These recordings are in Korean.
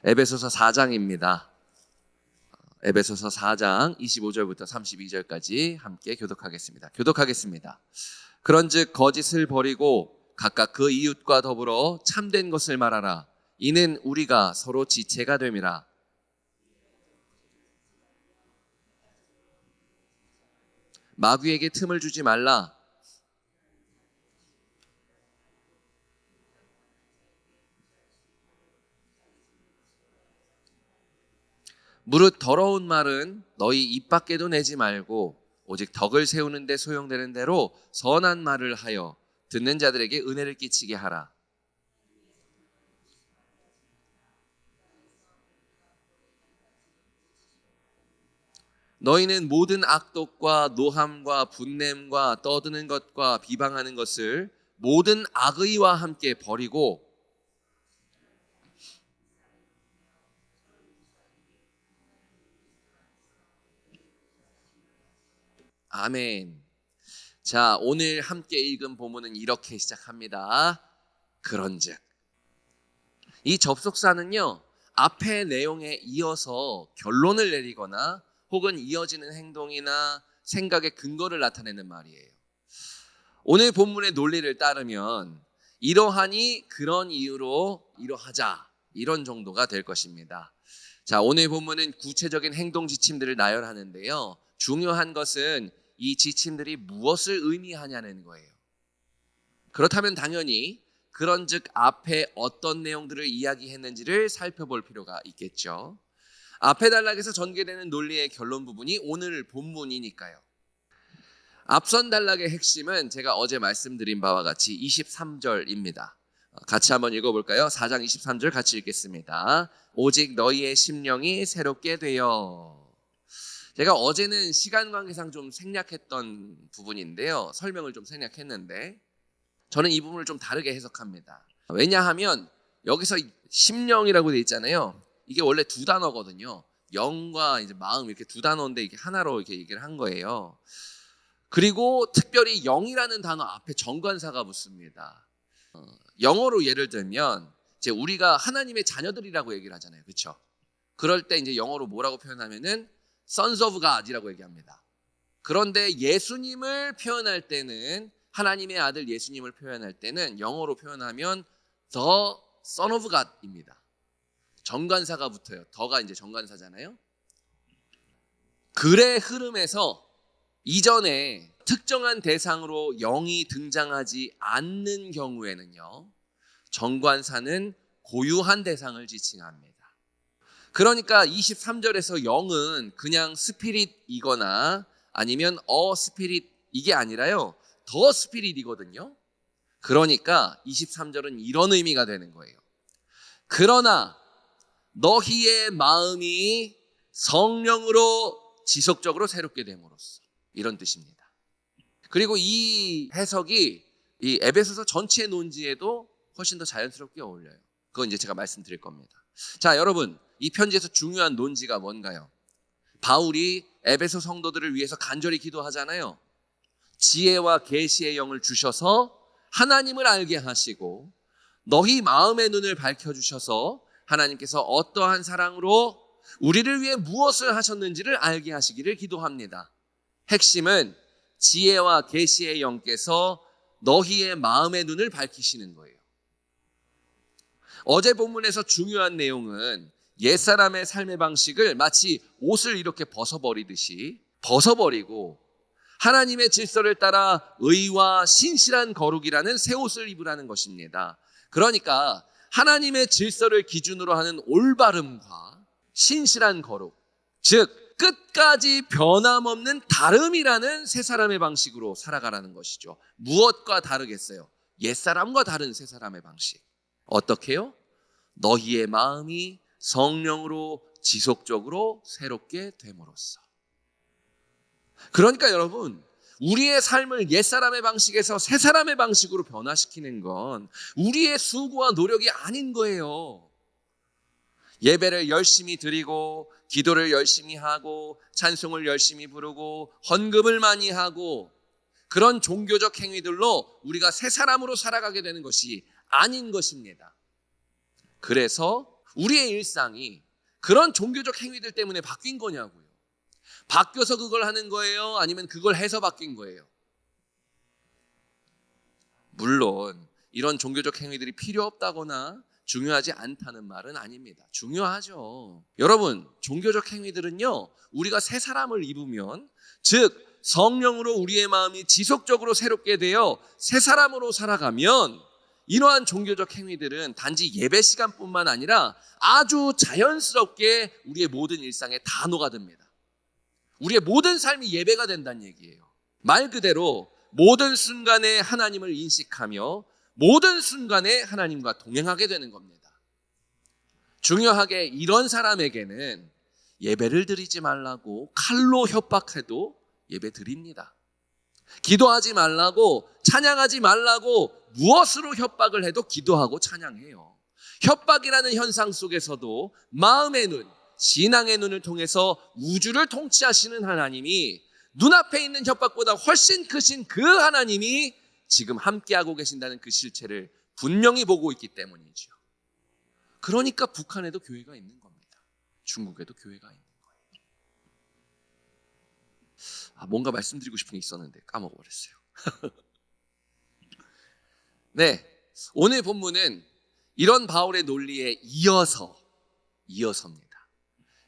에베소서 4장입니다. 에베소서 4장 25절부터 32절까지 함께 교독하겠습니다. 그런즉 거짓을 버리고 각각 그 이웃과 더불어 참된 것을 말하라. 이는 우리가 서로 지체가 됨이라. 마귀에게 틈을 주지 말라. 무릇 더러운 말은 너희 입 밖에도 내지 말고 오직 덕을 세우는 데 소용되는 대로 선한 말을 하여 듣는 자들에게 은혜를 끼치게 하라. 너희는 모든 악독과 노함과 분냄과 떠드는 것과 비방하는 것을 모든 악의와 함께 버리고 아멘. 자, 오늘 함께 읽은 본문은 이렇게 시작합니다. 그런즉. 이 접속사는요, 앞의 내용에 이어서 결론을 내리거나 혹은 이어지는 행동이나 생각의 근거를 나타내는 말이에요. 오늘 본문의 논리를 따르면 이러하니 그런 이유로 이러하자, 이런 정도가 될 것입니다. 자, 오늘 본문은 구체적인 행동 지침들을 나열하는데요. 중요한 것은 이 지침들이 무엇을 의미하냐는 거예요. 그렇다면 당연히 그런즉 앞에 어떤 내용들을 이야기했는지를 살펴볼 필요가 있겠죠. 앞에 단락에서 전개되는 논리의 결론 부분이 오늘 본문이니까요. 앞선 단락의 핵심은 제가 어제 말씀드린 바와 같이 23절입니다. 같이 한번 읽어볼까요? 4장 23절 같이 읽겠습니다. 오직 너희의 심령이 새롭게 되어. 제가 어제는 시간 관계상 좀 생략했던 부분인데요. 설명을 좀 생략했는데 저는 이 부분을 좀 다르게 해석합니다. 왜냐하면 여기서 심령이라고 되어 있잖아요. 이게 원래 두 단어거든요. 영과 이제 마음 이렇게 두 단어인데 이게 하나로 이렇게 얘기를 한 거예요. 그리고 특별히 영이라는 단어 앞에 정관사가 붙습니다. 영어로 예를 들면 이제 우리가 하나님의 자녀들이라고 얘기를 하잖아요. 그렇죠? 그럴 때 이제 영어로 뭐라고 표현하면은 Sons of God이라고 얘기합니다. 그런데 예수님을 표현할 때는 하나님의 아들 예수님을 표현할 때는 영어로 표현하면 The Son of God입니다. 정관사가 붙어요. 더가 이제 정관사잖아요. 글의 흐름에서 이전에 특정한 대상으로 영이 등장하지 않는 경우에는요, 정관사는 고유한 대상을 지칭합니다. 그러니까 23절에서 영은 그냥 스피릿이거나 아니면 스피릿 이게 아니라요, 더 스피릿이거든요. 그러니까 23절은 이런 의미가 되는 거예요. 그러나 너희의 마음이 성령으로 지속적으로 새롭게 됨으로써, 이런 뜻입니다. 그리고 이 해석이 이 에베소서 전체 논지에도 훨씬 더 자연스럽게 어울려요. 그건 이제 제가 말씀드릴 겁니다. 자, 여러분, 이 편지에서 중요한 논지가 뭔가요? 바울이 에베소 성도들을 위해서 간절히 기도하잖아요. 지혜와 계시의 영을 주셔서 하나님을 알게 하시고 너희 마음의 눈을 밝혀주셔서 하나님께서 어떠한 사랑으로 우리를 위해 무엇을 하셨는지를 알게 하시기를 기도합니다. 핵심은 지혜와 계시의 영께서 너희의 마음의 눈을 밝히시는 거예요. 어제 본문에서 중요한 내용은 옛사람의 삶의 방식을 마치 옷을 이렇게 벗어버리듯이 벗어버리고 하나님의 질서를 따라 의와 신실한 거룩이라는 새 옷을 입으라는 것입니다. 그러니까 하나님의 질서를 기준으로 하는 올바름과 신실한 거룩, 즉 끝까지 변함없는 다름이라는 새 사람의 방식으로 살아가라는 것이죠. 무엇과 다르겠어요? 옛사람과 다른 새 사람의 방식. 어떻게요? 너희의 마음이 성령으로 지속적으로 새롭게 됨으로써. 그러니까 여러분, 우리의 삶을 옛사람의 방식에서 새사람의 방식으로 변화시키는 건 우리의 수고와 노력이 아닌 거예요. 예배를 열심히 드리고 기도를 열심히 하고 찬송을 열심히 부르고 헌금을 많이 하고 그런 종교적 행위들로 우리가 새 사람으로 살아가게 되는 것이 아닌 것입니다. 그래서 우리의 일상이 그런 종교적 행위들 때문에 바뀐 거냐고요. 바뀌어서 그걸 하는 거예요? 아니면 그걸 해서 바뀐 거예요? 물론 이런 종교적 행위들이 필요 없다거나 중요하지 않다는 말은 아닙니다. 중요하죠. 여러분, 종교적 행위들은요, 우리가 새 사람을 입으면, 즉 성령으로 우리의 마음이 지속적으로 새롭게 되어 새 사람으로 살아가면 이러한 종교적 행위들은 단지 예배 시간뿐만 아니라 아주 자연스럽게 우리의 모든 일상에 다 녹아듭니다. 우리의 모든 삶이 예배가 된다는 얘기예요. 말 그대로 모든 순간에 하나님을 인식하며 모든 순간에 하나님과 동행하게 되는 겁니다. 중요하게 이런 사람에게는 예배를 드리지 말라고 칼로 협박해도 예배 드립니다. 기도하지 말라고, 찬양하지 말라고 무엇으로 협박을 해도 기도하고 찬양해요. 협박이라는 현상 속에서도 마음의 눈, 신앙의 눈을 통해서 우주를 통치하시는 하나님이, 눈앞에 있는 협박보다 훨씬 크신 그 하나님이 지금 함께하고 계신다는 그 실체를 분명히 보고 있기 때문이죠. 그러니까 북한에도 교회가 있는 겁니다. 중국에도 교회가 있는 거예요. 뭔가 말씀드리고 싶은 게 있었는데 까먹어버렸어요. 네, 오늘 본문은 이런 바울의 논리에 이어서입니다.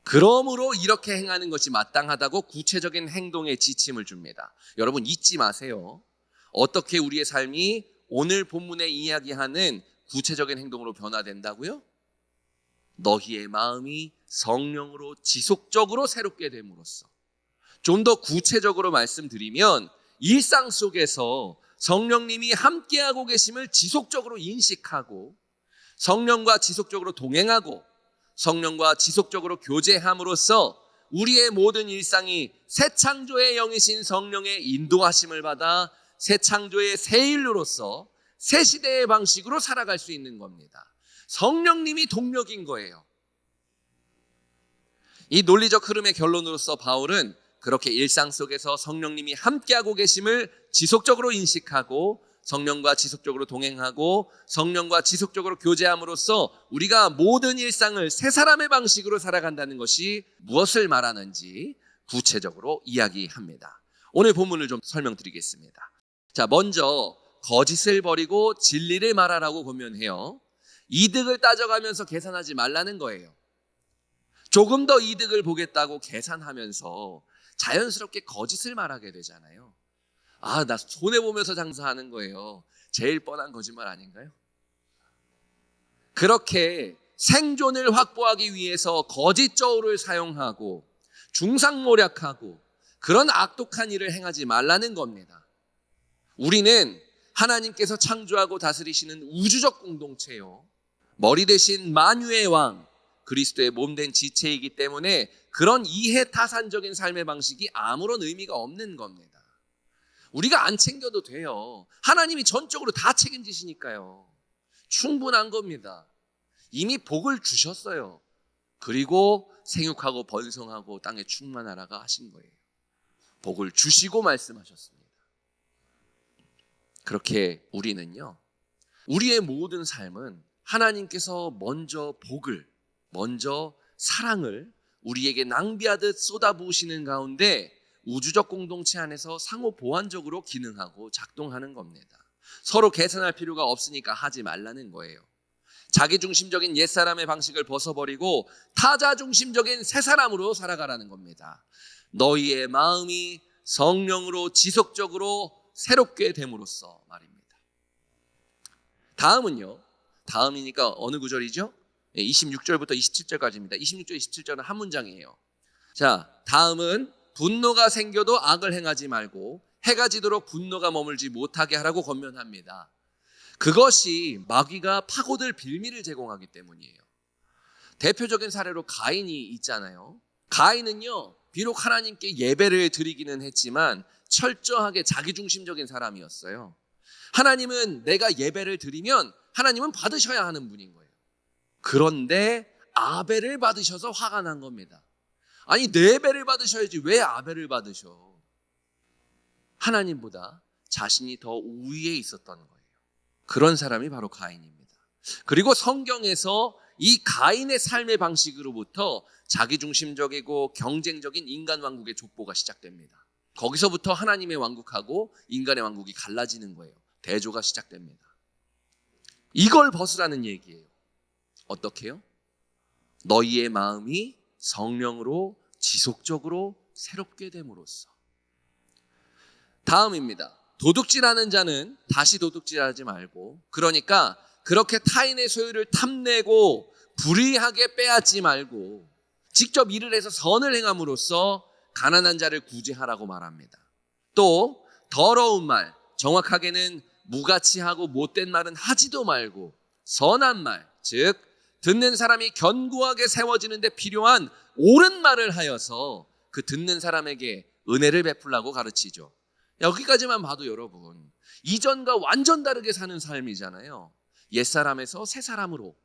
그러므로 이렇게 행하는 것이 마땅하다고 구체적인 행동의 지침을 줍니다. 여러분 잊지 마세요. 어떻게 우리의 삶이 오늘 본문에 이야기하는 구체적인 행동으로 변화된다고요? 너희의 마음이 성령으로 지속적으로 새롭게 됨으로써. 좀 더 구체적으로 말씀드리면 일상 속에서 성령님이 함께하고 계심을 지속적으로 인식하고 성령과 지속적으로 동행하고 성령과 지속적으로 교제함으로써 우리의 모든 일상이 새 창조의 영이신 성령의 인도하심을 받아 새 창조의 새 인류로서 새 시대의 방식으로 살아갈 수 있는 겁니다. 성령님이 동력인 거예요. 이 논리적 흐름의 결론으로서 바울은 그렇게 일상 속에서 성령님이 함께하고 계심을 지속적으로 인식하고 성령과 지속적으로 동행하고 성령과 지속적으로 교제함으로써 우리가 모든 일상을 새 사람의 방식으로 살아간다는 것이 무엇을 말하는지 구체적으로 이야기합니다. 오늘 본문을 좀 설명드리겠습니다. 자, 먼저 거짓을 버리고 진리를 말하라고 권면해요. 이득을 따져가면서 계산하지 말라는 거예요. 조금 더 이득을 보겠다고 계산하면서 자연스럽게 거짓을 말하게 되잖아요. 나 손해보면서 장사하는 거예요. 제일 뻔한 거짓말 아닌가요? 그렇게 생존을 확보하기 위해서 거짓 저울을 사용하고 중상모략하고 그런 악독한 일을 행하지 말라는 겁니다. 우리는 하나님께서 창조하고 다스리시는 우주적 공동체요. 머리 대신 만유의 왕, 그리스도의 몸된 지체이기 때문에 그런 이해타산적인 삶의 방식이 아무런 의미가 없는 겁니다. 우리가 안 챙겨도 돼요. 하나님이 전적으로 다 책임지시니까요. 충분한 겁니다. 이미 복을 주셨어요. 그리고 생육하고 번성하고 땅에 충만하라가 하신 거예요. 복을 주시고 말씀하셨습니다. 그렇게 우리는요, 우리의 모든 삶은 하나님께서 먼저 복을, 먼저 사랑을 우리에게 낭비하듯 쏟아부으시는 가운데 우주적 공동체 안에서 상호 보완적으로 기능하고 작동하는 겁니다. 서로 계산할 필요가 없으니까 하지 말라는 거예요. 자기중심적인 옛사람의 방식을 벗어버리고 타자중심적인 새사람으로 살아가라는 겁니다. 너희의 마음이 성령으로 지속적으로 새롭게 됨으로써 말입니다. 다음이니까 어느 구절이죠? 26절부터 27절까지입니다. 26절, 27절은 한 문장이에요. 자, 다음은 분노가 생겨도 악을 행하지 말고 해가 지도록 분노가 머물지 못하게 하라고 권면합니다. 그것이 마귀가 파고들 빌미를 제공하기 때문이에요. 대표적인 사례로 가인이 있잖아요. 가인은요, 비록 하나님께 예배를 드리기는 했지만 철저하게 자기중심적인 사람이었어요. 하나님은 내가 예배를 드리면 하나님은 받으셔야 하는 분인 거예요. 그런데 아벨을 받으셔서 화가 난 겁니다. 아니, 내 배를 받으셔야지 왜 아벨을 받으셔? 하나님보다 자신이 더 우위에 있었던 거예요. 그런 사람이 바로 가인입니다. 그리고 성경에서 이 가인의 삶의 방식으로부터 자기중심적이고 경쟁적인 인간 왕국의 족보가 시작됩니다. 거기서부터 하나님의 왕국하고 인간의 왕국이 갈라지는 거예요. 대조가 시작됩니다. 이걸 벗으라는 얘기예요. 어떻게요? 너희의 마음이 성령으로 지속적으로 새롭게 됨으로써. 다음입니다. 도둑질하는 자는 다시 도둑질하지 말고, 그러니까 그렇게 타인의 소유를 탐내고 불의하게 빼앗지 말고 직접 일을 해서 선을 행함으로써 가난한 자를 구제하라고 말합니다. 또 더러운 말, 정확하게는 무가치하고 못된 말은 하지도 말고 선한 말, 즉 듣는 사람이 견고하게 세워지는데 필요한 옳은 말을 하여서 그 듣는 사람에게 은혜를 베풀라고 가르치죠. 여기까지만 봐도 여러분, 이전과 완전 다르게 사는 삶이잖아요. 옛사람에서 새사람으로,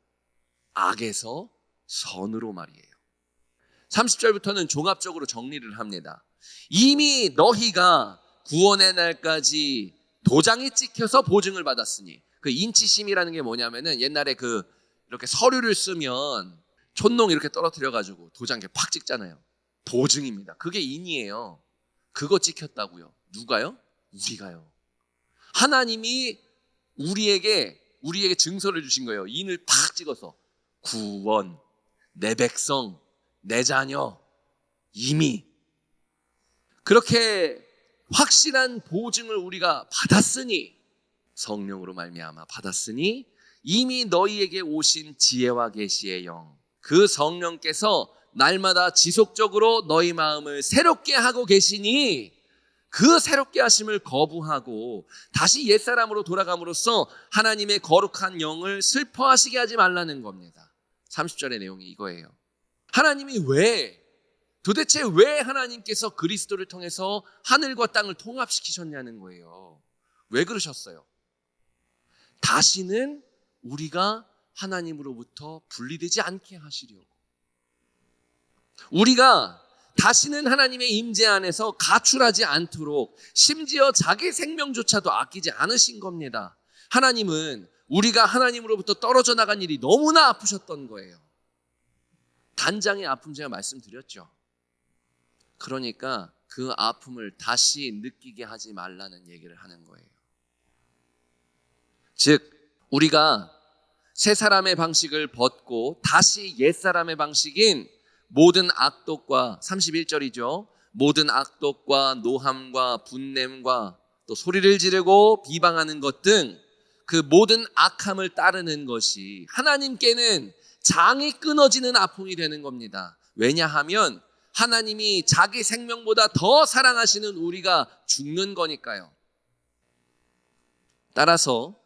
악에서 선으로 말이에요. 30절부터는 종합적으로 정리를 합니다. 이미 너희가 구원의 날까지 도장이 찍혀서 보증을 받았으니, 그 인치심이라는 게 뭐냐면은 옛날에 이렇게 서류를 쓰면 촌농 이렇게 떨어뜨려가지고 도장 이렇게 팍 찍잖아요. 보증입니다. 그게 인이에요. 그거 찍혔다고요. 누가요? 우리가요. 하나님이 우리에게 증서를 주신 거예요. 인을 팍 찍어서 구원, 내 백성, 내 자녀, 이미 그렇게 확실한 보증을 우리가 받았으니, 성령으로 말미암아 받았으니 이미 너희에게 오신 지혜와 계시의 영, 그 성령께서 날마다 지속적으로 너희 마음을 새롭게 하고 계시니 그 새롭게 하심을 거부하고 다시 옛사람으로 돌아감으로써 하나님의 거룩한 영을 슬퍼하시게 하지 말라는 겁니다. 30절의 내용이 이거예요. 하나님이 도대체 왜 하나님께서 그리스도를 통해서 하늘과 땅을 통합시키셨냐는 거예요. 왜 그러셨어요? 다시는 우리가 하나님으로부터 분리되지 않게 하시려고. 우리가 다시는 하나님의 임재 안에서 가출하지 않도록 심지어 자기 생명조차도 아끼지 않으신 겁니다. 하나님은 우리가 하나님으로부터 떨어져 나간 일이 너무나 아프셨던 거예요. 단장의 아픔 제가 말씀드렸죠. 그러니까 그 아픔을 다시 느끼게 하지 말라는 얘기를 하는 거예요. 즉 우리가 새 사람의 방식을 벗고 다시 옛 사람의 방식인 모든 악독과, 31절이죠. 모든 악독과 노함과 분냄과 또 소리를 지르고 비방하는 것 등 그 모든 악함을 따르는 것이 하나님께는 장이 끊어지는 아픔이 되는 겁니다. 왜냐하면 하나님이 자기 생명보다 더 사랑하시는 우리가 죽는 거니까요. 따라서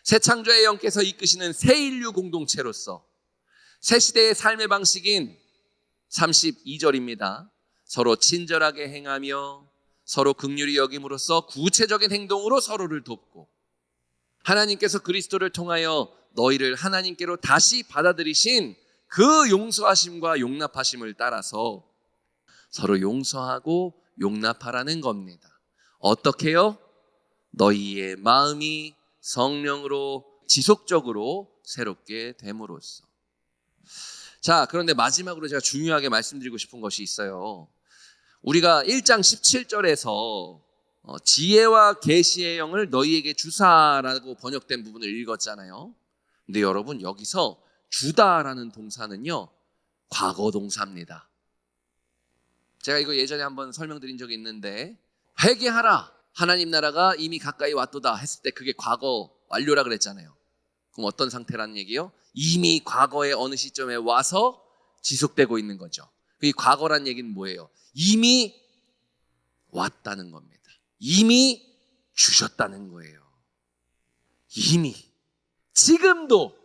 새 창조의 영께서 이끄시는 새 인류 공동체로서 새 시대의 삶의 방식인 32절입니다. 서로 친절하게 행하며 서로 긍휼히 여김으로써 구체적인 행동으로 서로를 돕고, 하나님께서 그리스도를 통하여 너희를 하나님께로 다시 받아들이신 그 용서하심과 용납하심을 따라서 서로 용서하고 용납하라는 겁니다. 어떻게요? 너희의 마음이 성령으로 지속적으로 새롭게 됨으로써. 자, 그런데 마지막으로 제가 중요하게 말씀드리고 싶은 것이 있어요. 우리가 1장 17절에서 지혜와 계시의 영을 너희에게 주사라고 번역된 부분을 읽었잖아요. 근데 여러분, 여기서 주다라는 동사는요, 과거 동사입니다. 제가 이거 예전에 한번 설명드린 적이 있는데, 회개하라, 하나님 나라가 이미 가까이 왔도다 했을 때 그게 과거 완료라 그랬잖아요. 그럼 어떤 상태라는 얘기요? 이미 과거의 어느 시점에 와서 지속되고 있는 거죠. 이 과거란 얘기는 뭐예요? 이미 왔다는 겁니다. 이미 주셨다는 거예요. 이미, 지금도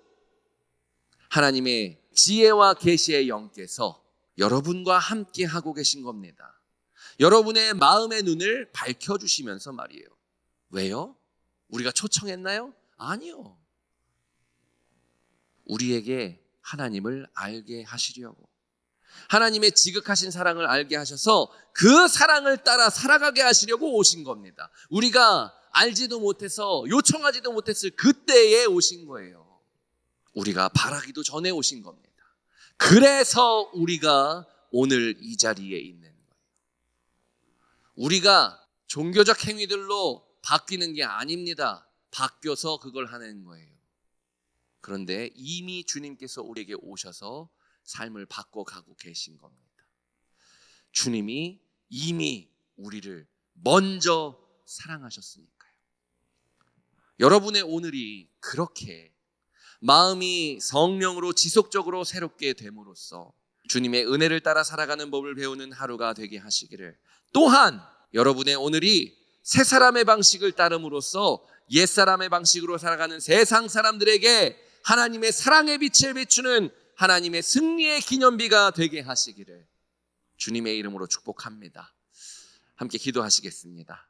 하나님의 지혜와 계시의 영께서 여러분과 함께 하고 계신 겁니다. 여러분의 마음의 눈을 밝혀주시면서 말이에요. 왜요? 우리가 초청했나요? 아니요. 우리에게 하나님을 알게 하시려고, 하나님의 지극하신 사랑을 알게 하셔서 그 사랑을 따라 살아가게 하시려고 오신 겁니다. 우리가 알지도 못해서 요청하지도 못했을 그때에 오신 거예요. 우리가 바라기도 전에 오신 겁니다. 그래서 우리가 오늘 이 자리에 있는 거예요. 우리가 종교적 행위들로 바뀌는 게 아닙니다. 바뀌어서 그걸 하는 거예요. 그런데 이미 주님께서 우리에게 오셔서 삶을 바꿔가고 계신 겁니다. 주님이 이미 우리를 먼저 사랑하셨으니까요. 여러분의 오늘이 그렇게 마음이 성령으로 지속적으로 새롭게 됨으로써 주님의 은혜를 따라 살아가는 법을 배우는 하루가 되게 하시기를, 또한 여러분의 오늘이 새 사람의 방식을 따름으로써 옛사람의 방식으로 살아가는 세상 사람들에게 하나님의 사랑의 빛을 비추는 하나님의 승리의 기념비가 되게 하시기를 주님의 이름으로 축복합니다. 함께 기도하시겠습니다.